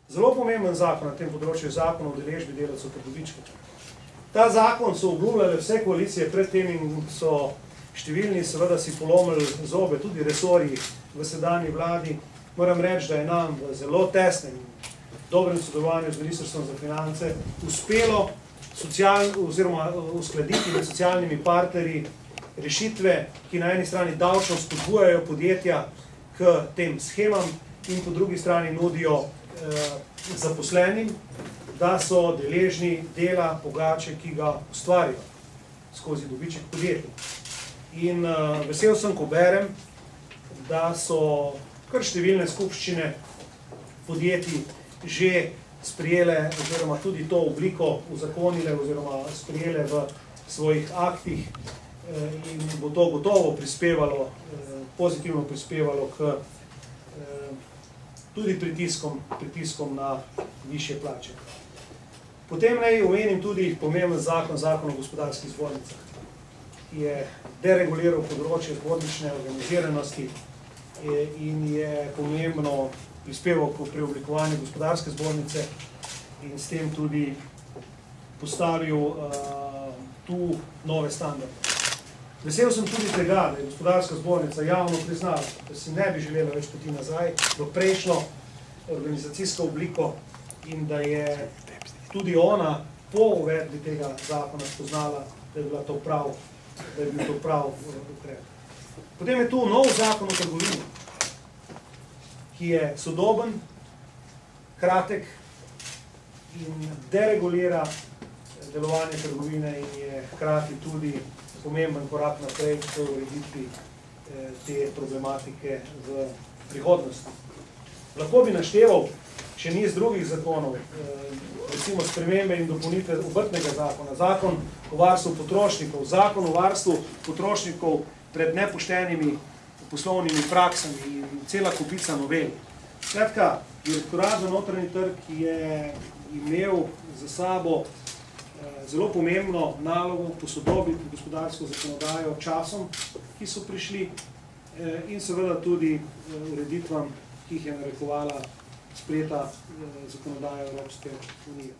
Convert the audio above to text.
Zelo pomemben zakon na tem področju je zakon o udeležbi delavcev pri dobičku. Ta zakon so obljubljale vse koalicije pred tem in so številni seveda si polomili zobe, tudi resorji v sedanji vladi. Moram reči, da je nam v zelo tesnem in dobrem sodelovanju z Ministrstvom za finance uspelo uskladiti med socialnimi partnerji rešitve, ki na eni strani davčno spodbujajo podjetja k tem shemam in po drugi strani nudijo zaposlenim, da so deležni dela pogače, ki ga ustvarijo skozi dobiček podjetij. In vesel sem, ko berem, da so kar številne skupščine podjetij že sprijele oziroma tudi to obliko uzakonile oziroma sprijele v svojih aktih in bo to gotovo prispevalo, pozitivno prispevalo k tudi pritiskom na višje plače. Potem naj omenim tudi pomemben zakon o gospodarskih zbornicah, ki je dereguliral področje zbornične organiziranosti in je pomembno prispeval k preoblikovanju gospodarske zbornice in s tem tudi postavil tu nove standarde. Vesel sem tudi tega, da je gospodarska zbornica javno priznala, da si ne bi želela več poti nazaj v prejšnjo organizacijsko obliko in da je tudi ona po uvedbi tega zakona spoznala, da je bil to prav ukrep. Potem je tu nov zakon o trgovini, ki je sodoben, kratek in deregulira delovanje trgovine in je hkrati tudi pomemben korak naprej k ureditvi te problematike v prihodnosti. Lahko bi našteval še niz drugih zakonov, recimo spremembe in dopolnitve obrtnega zakona, zakon o varstvu potrošnikov, zakon o varstvu potrošnikov pred nepoštenimi poslovnimi praksami in cela kupica novel. Skratka, Direktorat za notranji trg je imel za sabo zelo pomembno nalogo posodobiti gospodarsko zakonodajo časom, ki so prišli in seveda tudi ureditvam, ki jih je narekovala sprejeta zakonodaja Evropske unije.